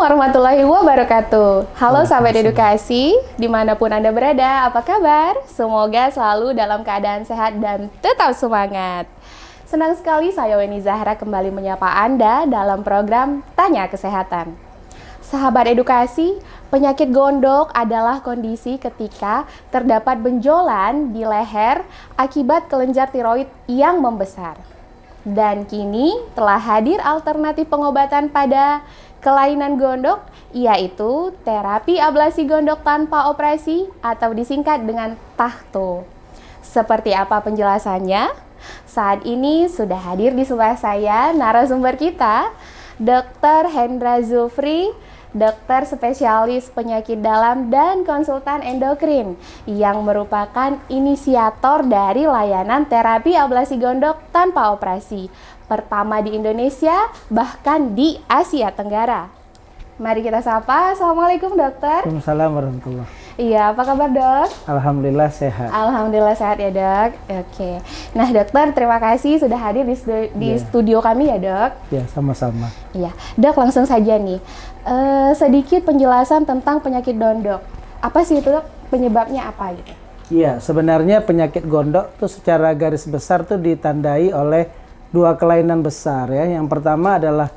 warahmatullahi wabarakatuh. Halo sahabat edukasi, dimanapun Anda berada, apa kabar? Semoga selalu dalam keadaan sehat dan tetap semangat. Senang sekali saya Weni Zahra kembali menyapa Anda dalam program Tanya Kesehatan. Sahabat edukasi, penyakit gondok adalah kondisi ketika terdapat benjolan di leher akibat kelenjar tiroid yang membesar. Dan kini telah hadir alternatif pengobatan pada kelainan gondok, yaitu terapi ablasi gondok tanpa operasi atau disingkat dengan tahto. Seperti apa penjelasannya? Saat ini sudah hadir di sebelah saya narasumber kita, Dr. Hendra Zulfri, dokter spesialis penyakit dalam dan konsultan endokrin yang merupakan inisiator dari layanan terapi ablasi gondok tanpa operasi pertama di Indonesia, bahkan di Asia Tenggara. Mari kita sapa. Assalamualaikum dokter. Waalaikumsalam warahmatullahi. Iya, apa kabar dok? Alhamdulillah sehat. Alhamdulillah sehat ya dok. Oke. Nah dokter, terima kasih sudah hadir di studio kami ya dok. Ya, sama-sama. Iya, dok langsung saja nih. Sedikit penjelasan tentang penyakit gondok. Apa sih itu dok? Penyebabnya apa gitu? Iya, sebenarnya penyakit gondok tuh secara garis besar tuh ditandai oleh dua kelainan besar ya. Yang pertama adalah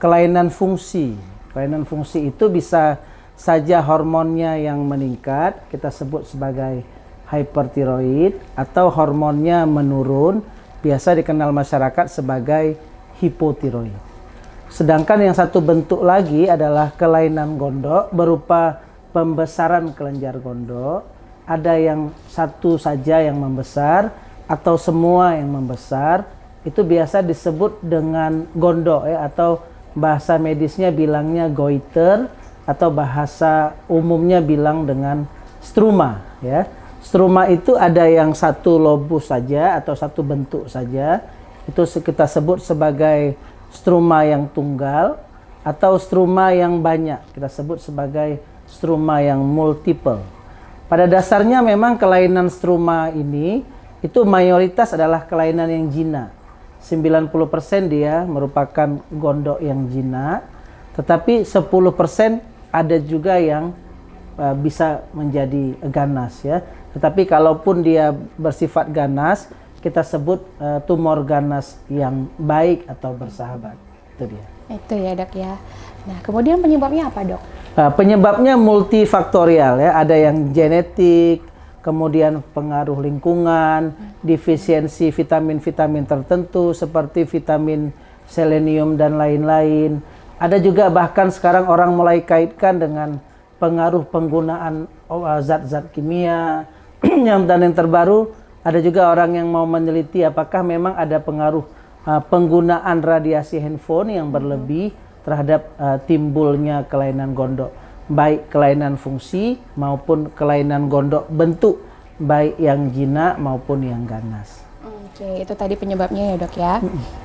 kelainan fungsi. Kelainan fungsi itu bisa saja hormonnya yang meningkat, kita sebut sebagai hypertiroid, atau hormonnya menurun, biasa dikenal masyarakat sebagai hipotiroid. Sedangkan yang satu bentuk lagi adalah kelainan gondok berupa pembesaran kelenjar gondok. Ada yang satu saja yang membesar atau semua yang membesar, itu biasa disebut dengan gondok ya, atau bahasa medisnya bilangnya goiter, atau bahasa umumnya bilang dengan struma ya. Struma itu ada yang satu lobus saja atau satu bentuk saja, itu kita sebut sebagai struma yang tunggal, atau struma yang banyak kita sebut sebagai struma yang multiple. Pada dasarnya memang kelainan struma ini itu mayoritas adalah kelainan yang jinak. 90% dia merupakan gondok yang jinak, tetapi 10% ada juga yang bisa menjadi ganas ya. Tetapi kalaupun dia bersifat ganas, kita sebut tumor ganas yang baik atau bersahabat. Itu dia. Itu ya dok ya. Nah kemudian penyebabnya apa dok? Penyebabnya multifaktorial ya. Ada yang genetik, kemudian pengaruh lingkungan, defisiensi vitamin-vitamin tertentu seperti vitamin selenium dan lain-lain. Ada juga bahkan sekarang orang mulai kaitkan dengan pengaruh penggunaan zat-zat kimia. Dan yang terbaru, ada juga orang yang mau meneliti apakah memang ada pengaruh penggunaan radiasi handphone yang berlebih terhadap timbulnya kelainan gondok. Baik kelainan fungsi maupun kelainan gondok bentuk, baik yang jinak maupun yang ganas. Oke, itu tadi penyebabnya ya dok ya.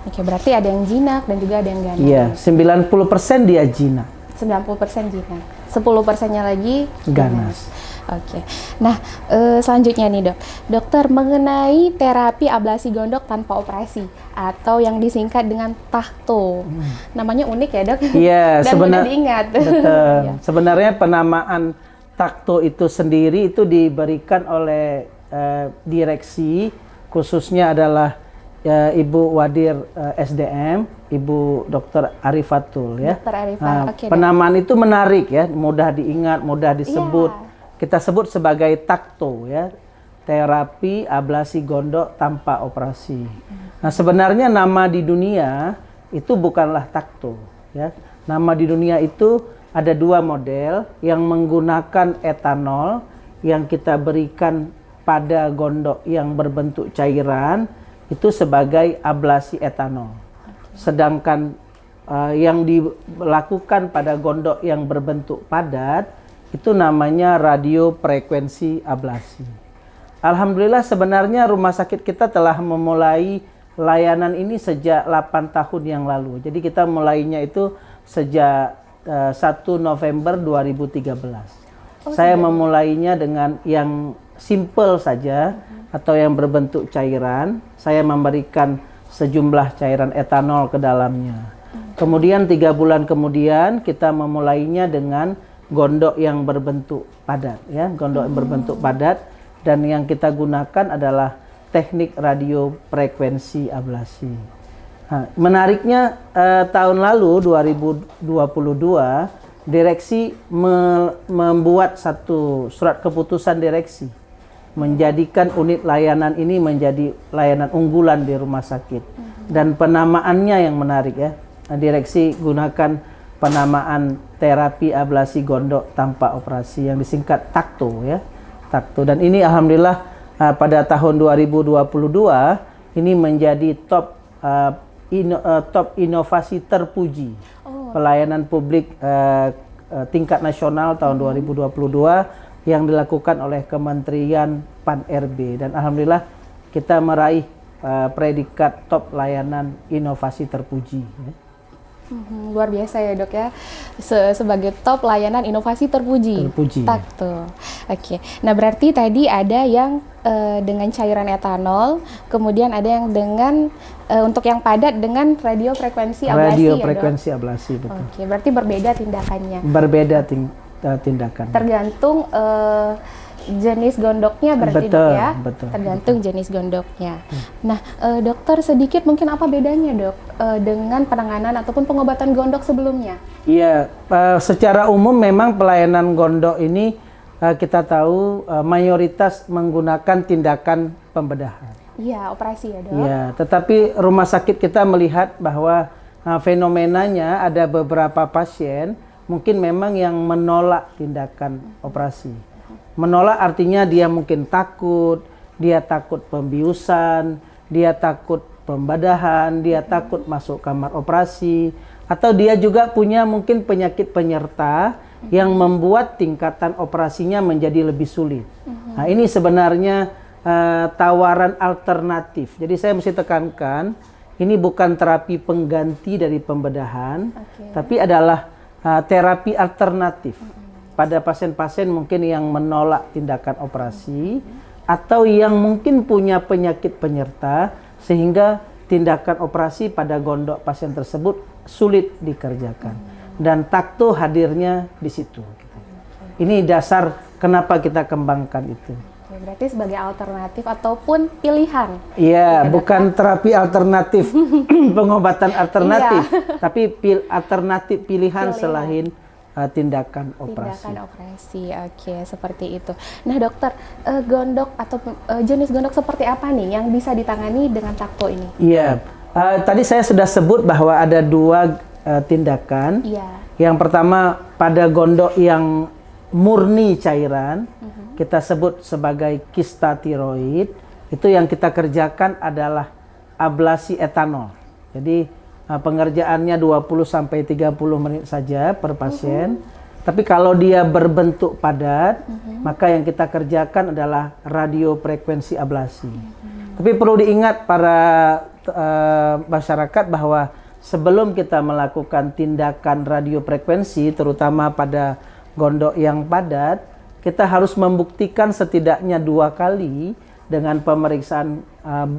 Oke, berarti ada yang jinak dan juga ada yang ganas. Iya, 90% dia jinak. 90% jinak. 10%-nya lagi ganas. Oke. Nah, selanjutnya nih dok. Dokter, mengenai terapi ablasi gondok tanpa operasi atau yang disingkat dengan tahto. Namanya unik ya dok? Iya, dan mudah diingat. Betul. Sebenarnya penamaan tahto itu sendiri itu diberikan oleh direksi, khususnya adalah Ibu Wadir SDM, Ibu Dr. Arifatul ya. Dr. Arifat. Oke, penamaan itu menarik ya, mudah diingat, mudah disebut. Kita sebut sebagai tahto ya, terapi ablasi gondok tanpa operasi. Nah, sebenarnya nama di dunia itu bukanlah tahto ya. Nama di dunia itu ada dua model yang menggunakan etanol yang kita berikan pada gondok yang berbentuk cairan, itu sebagai ablasi etanol. Sedangkan yang dilakukan pada gondok yang berbentuk padat itu namanya radiofrekuensi ablasi. Alhamdulillah sebenarnya rumah sakit kita telah memulai layanan ini sejak 8 tahun yang lalu. Jadi kita mulainya itu sejak 1 November 2013. Saya memulainya dengan yang simple saja atau yang berbentuk cairan. Saya memberikan sejumlah cairan etanol ke dalamnya. Kemudian 3 bulan kemudian kita memulainya dengan gondok yang berbentuk padat, ya, gondok yang berbentuk padat, dan yang kita gunakan adalah teknik radiofrekuensi ablasi. Nah, menariknya tahun lalu 2022 direksi membuat satu surat keputusan direksi menjadikan unit layanan ini menjadi layanan unggulan di rumah sakit. Dan penamaannya yang menarik, ya. Direksi gunakan penamaan terapi ablasi gondok tanpa operasi yang disingkat TAKTO, ya. TAKTO. Dan ini alhamdulillah pada tahun 2022 ini menjadi top inovasi terpuji pelayanan publik tingkat nasional tahun 2022 yang dilakukan oleh Kementerian Pan-RB, dan alhamdulillah kita meraih predikat top layanan inovasi terpuji, ya. Luar biasa ya, Dok, ya. Sebagai top layanan inovasi terpuji. TAKTO. Oke. Nah, berarti tadi ada yang dengan cairan etanol, kemudian ada yang dengan untuk yang padat dengan radiofrekuensi ablasi, radiofrekuensi ablasi, betul. Oke, berarti berbeda tindakannya. Berbeda tindakan. Tergantung jenis gondoknya berarti, betul, Dok, ya? Betul. Tergantung jenis gondoknya. Nah, dokter, sedikit mungkin apa bedanya, Dok, dengan penanganan ataupun pengobatan gondok sebelumnya? Iya, secara umum memang pelayanan gondok ini kita tahu mayoritas menggunakan tindakan pembedahan. Iya, operasi ya, Dok? Iya, tetapi rumah sakit kita melihat bahwa fenomenanya ada beberapa pasien mungkin memang yang menolak tindakan operasi. Menolak artinya dia mungkin takut, dia takut pembiusan, dia takut pembedahan, dia takut masuk kamar operasi, atau dia juga punya mungkin penyakit penyerta yang membuat tingkatan operasinya menjadi lebih sulit. Nah, ini sebenarnya tawaran alternatif. Jadi saya mesti tekankan, ini bukan terapi pengganti dari pembedahan, tapi adalah terapi alternatif pada pasien-pasien mungkin yang menolak tindakan operasi atau yang mungkin punya penyakit penyerta sehingga tindakan operasi pada gondok pasien tersebut sulit dikerjakan. Dan TAKTO hadirnya di situ. Ini dasar kenapa kita kembangkan itu. Berarti sebagai alternatif ataupun pilihan. Iya, bukan terapi alternatif, pengobatan alternatif, tapi alternatif pilihan selain tindakan operasi. Tindakan operasi, oke, seperti itu. Nah, dokter, gondok atau jenis gondok seperti apa nih yang bisa ditangani dengan TAKTO ini? Iya, tadi saya sudah sebut bahwa ada 2 tindakan. Iya. Yang pertama pada gondok yang murni cairan, kita sebut sebagai kista tiroid. Itu yang kita kerjakan adalah ablasi etanol. Jadi pengerjaannya 20-30 menit saja per pasien. Tapi kalau dia berbentuk padat, maka yang kita kerjakan adalah radiofrekuensi ablasi. Tapi perlu diingat para masyarakat bahwa sebelum kita melakukan tindakan radiofrekuensi, terutama pada gondok yang padat, kita harus membuktikan setidaknya 2 kali dengan pemeriksaan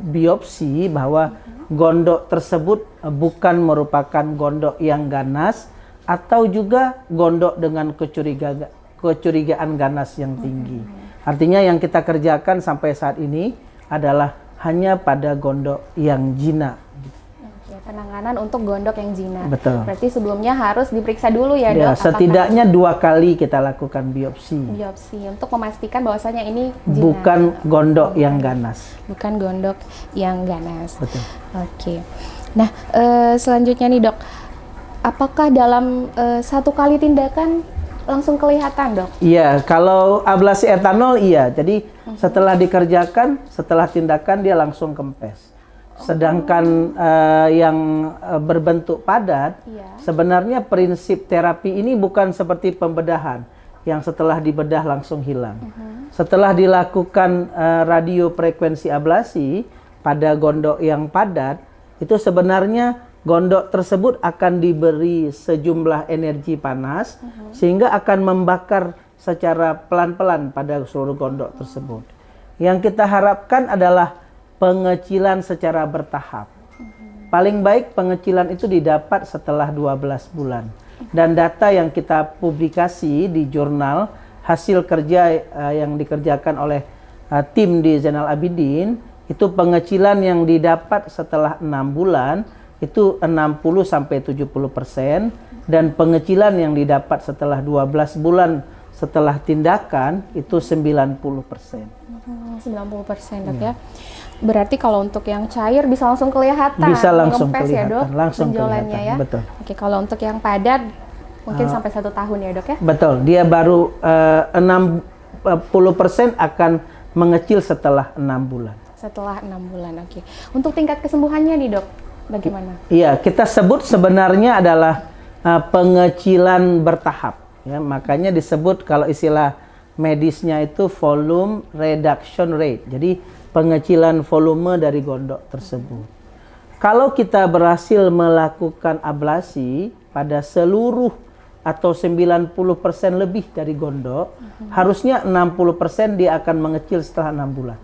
biopsi bahwa gondok tersebut bukan merupakan gondok yang ganas atau juga gondok dengan kecurigaan ganas yang tinggi. Artinya yang kita kerjakan sampai saat ini adalah hanya pada gondok yang jinak. Penanganan untuk gondok yang jinak. Betul. Berarti sebelumnya harus diperiksa dulu ya, Ya, Dok? setidaknya 2 kali kita lakukan biopsi. Biopsi untuk memastikan bahwasanya ini jinak. Bukan gondok yang ganas. Bukan gondok yang ganas. Betul. Oke. Nah, selanjutnya nih, Dok. Apakah dalam 1 kali tindakan langsung kelihatan, Dok? Iya, kalau ablasi etanol iya. Jadi setelah dikerjakan, setelah tindakan dia langsung kempes. Sedangkan yang berbentuk padat, sebenarnya prinsip terapi ini bukan seperti pembedahan yang setelah dibedah langsung hilang. Setelah dilakukan radiofrekuensi ablasi pada gondok yang padat, itu sebenarnya gondok tersebut akan diberi sejumlah energi panas sehingga akan membakar secara pelan-pelan pada seluruh gondok tersebut. Yang kita harapkan adalah pengecilan secara bertahap. paling baik pengecilan itu didapat setelah 12 bulan. Dan data yang kita publikasi di jurnal hasil kerja yang dikerjakan oleh tim di Zainal Abidin, itu pengecilan yang didapat setelah 6 bulan itu 60-70%, dan pengecilan yang didapat setelah 12 bulan setelah tindakan itu 90%. 90% dok ya. Berarti kalau untuk yang cair bisa langsung kelihatan. Bisa langsung ngempes kelihatan, ya dok, langsung penjualannya kelihatan, ya. betul. Oke, kalau untuk yang padat mungkin sampai 1 tahun ya dok ya. Betul, dia baru 60% akan mengecil setelah 6 bulan. Setelah 6 bulan, oke. Untuk tingkat kesembuhannya nih dok, bagaimana? Iya, kita sebut sebenarnya adalah pengecilan bertahap. Ya, makanya disebut kalau istilah medisnya itu volume reduction rate. Jadi pengecilan volume dari gondok tersebut. Kalau kita berhasil melakukan ablasi pada seluruh atau 90% lebih dari gondok, harusnya 60% dia akan mengecil setelah 6 bulan.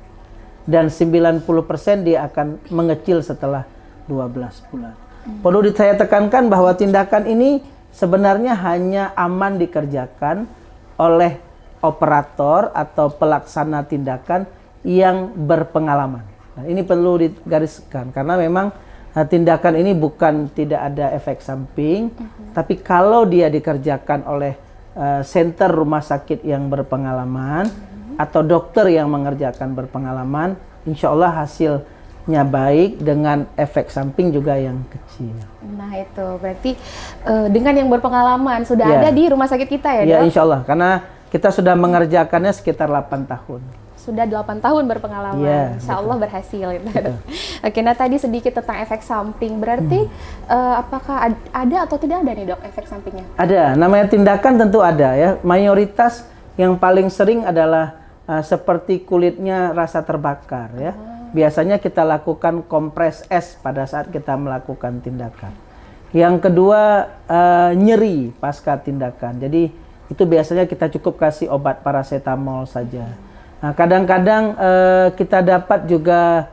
Dan 90% dia akan mengecil setelah 12 bulan. Perlu saya tekankan bahwa tindakan ini sebenarnya hanya aman dikerjakan oleh operator atau pelaksana tindakan yang berpengalaman. Nah, ini perlu digariskan karena memang tindakan ini bukan tidak ada efek samping, tapi kalau dia dikerjakan oleh center rumah sakit yang berpengalaman atau dokter yang mengerjakan berpengalaman, insya Allah hasilnya baik dengan efek samping juga yang kecil. Nah itu berarti dengan yang berpengalaman sudah ada di rumah sakit kita ya dok? Ya insya Allah, karena kita sudah mengerjakannya sekitar 8 tahun. Sudah 8 tahun berpengalaman, insya Allah berhasil. Gitu. Oke, nah tadi sedikit tentang efek samping, berarti apakah ada atau tidak ada nih dok efek sampingnya? Ada, namanya tindakan tentu ada ya. Mayoritas yang paling sering adalah seperti kulitnya rasa terbakar ya. Biasanya kita lakukan kompres es pada saat kita melakukan tindakan. Yang kedua nyeri pasca tindakan. Jadi itu biasanya kita cukup kasih obat paracetamol saja. Nah, kadang-kadang kita dapat juga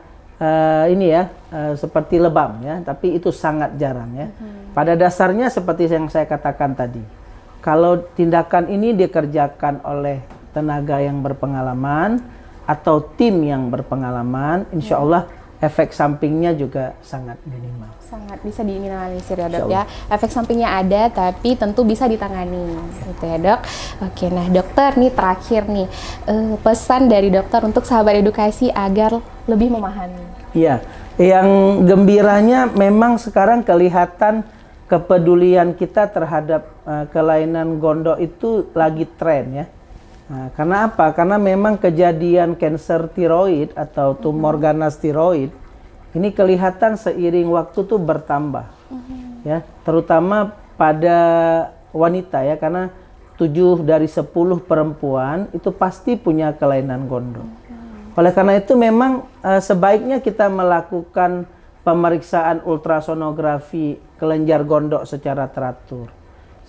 ini ya seperti lebam ya, tapi itu sangat jarang ya. Pada dasarnya seperti yang saya katakan tadi, kalau tindakan ini dikerjakan oleh tenaga yang berpengalaman atau tim yang berpengalaman, insya Allah efek sampingnya juga sangat minimal. Sangat bisa diminimalisir ya dok ya. Efek sampingnya ada tapi tentu bisa ditangani gitu ya dok. Oke, nah dokter nih terakhir nih pesan dari dokter untuk sahabat edukasi agar lebih memahami. Iya, yang gembiranya memang sekarang kelihatan kepedulian kita terhadap kelainan gondok itu lagi tren ya. Nah, karena apa? Karena memang kejadian kanker tiroid atau tumor ganas tiroid ini kelihatan seiring waktu tuh bertambah, ya, terutama pada wanita ya, karena 7 dari 10 perempuan itu pasti punya kelainan gondok. Oleh karena itu memang sebaiknya kita melakukan pemeriksaan ultrasonografi kelenjar gondok secara teratur,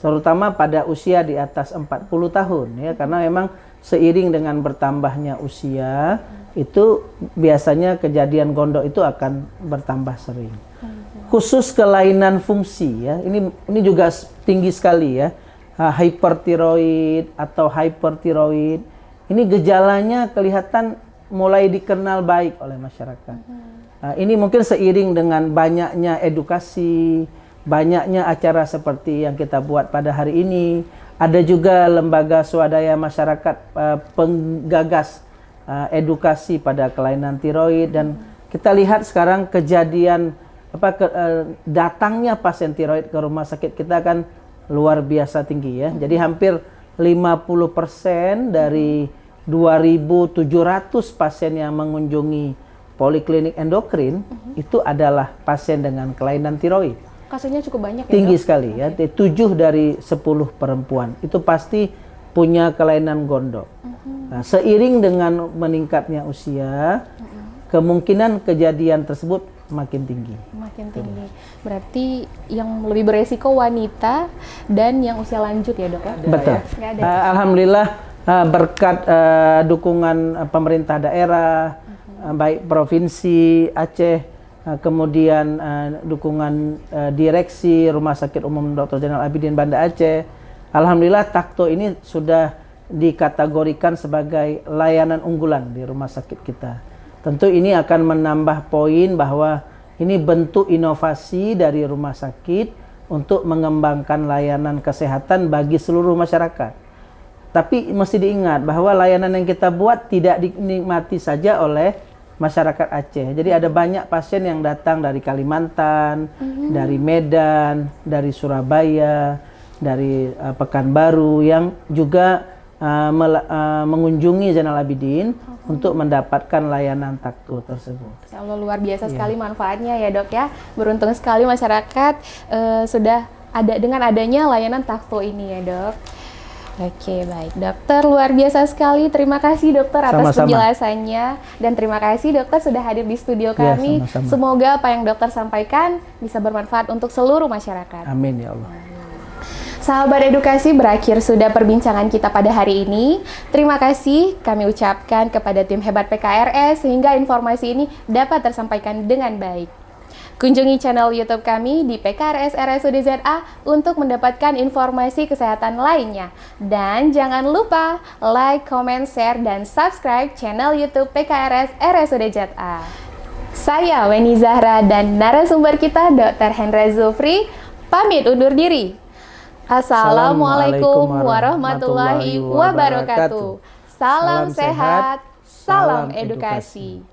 terutama pada usia di atas 40 tahun ya, karena memang seiring dengan bertambahnya usia itu biasanya kejadian gondok itu akan bertambah sering. Khusus kelainan fungsi ya, ini juga tinggi sekali ya, hypertiroid atau hypertiroid. Ini gejalanya kelihatan mulai dikenal baik oleh masyarakat. Ini mungkin seiring dengan banyaknya edukasi, banyaknya acara seperti yang kita buat pada hari ini. Ada juga lembaga swadaya masyarakat penggagas edukasi pada kelainan tiroid, dan kita lihat sekarang kejadian datangnya pasien tiroid ke rumah sakit kita kan luar biasa tinggi ya. Jadi hampir 50% dari 2.700 pasien yang mengunjungi poliklinik endokrin itu adalah pasien dengan kelainan tiroid. Kasusnya cukup banyak ya, tinggi dok? sekali ya. 7 dari 10 perempuan itu pasti punya kelainan gondok. Nah, seiring dengan meningkatnya usia, kemungkinan kejadian tersebut makin tinggi. Makin tinggi. Berarti yang lebih beresiko wanita dan yang usia lanjut ya dok ya? Betul. Ya? Alhamdulillah berkat dukungan pemerintah daerah, baik provinsi Aceh kemudian dukungan direksi Rumah Sakit Umum Dr. Zainal Abidin Banda Aceh. Alhamdulillah Takto ini sudah dikategorikan sebagai layanan unggulan di rumah sakit kita. Tentu ini akan menambah poin bahwa ini bentuk inovasi dari rumah sakit untuk mengembangkan layanan kesehatan bagi seluruh masyarakat. Tapi mesti diingat bahwa layanan yang kita buat tidak dinikmati saja oleh masyarakat Aceh. Jadi ada banyak pasien yang datang dari Kalimantan, dari Medan, dari Surabaya, dari Pekanbaru yang juga mengunjungi Zainal Abidin untuk mendapatkan layanan Takto tersebut. Insya Allah luar biasa sekali manfaatnya ya dok ya. Beruntung sekali masyarakat sudah ada dengan adanya layanan Takto ini ya dok. Oke, baik. Dokter, luar biasa sekali. Terima kasih dokter atas Sama-sama. penjelasannya. Dan terima kasih dokter sudah hadir di studio Ya, kami. sama-sama. Semoga apa yang dokter sampaikan bisa bermanfaat untuk seluruh masyarakat. Amin ya Allah. Sahabat edukasi, berakhir sudah perbincangan kita pada hari ini. Terima kasih kami ucapkan kepada tim hebat PKRS sehingga informasi ini dapat tersampaikan dengan baik. Kunjungi channel YouTube kami di PKRS RSUD ZA untuk mendapatkan informasi kesehatan lainnya. Dan jangan lupa like, comment, share, dan subscribe channel YouTube PKRS RSUD ZA. Saya Weni Zahra dan narasumber kita Dr. Hendra Zulfri pamit undur diri. Assalamualaikum warahmatullahi wabarakatuh. Salam sehat, salam edukasi.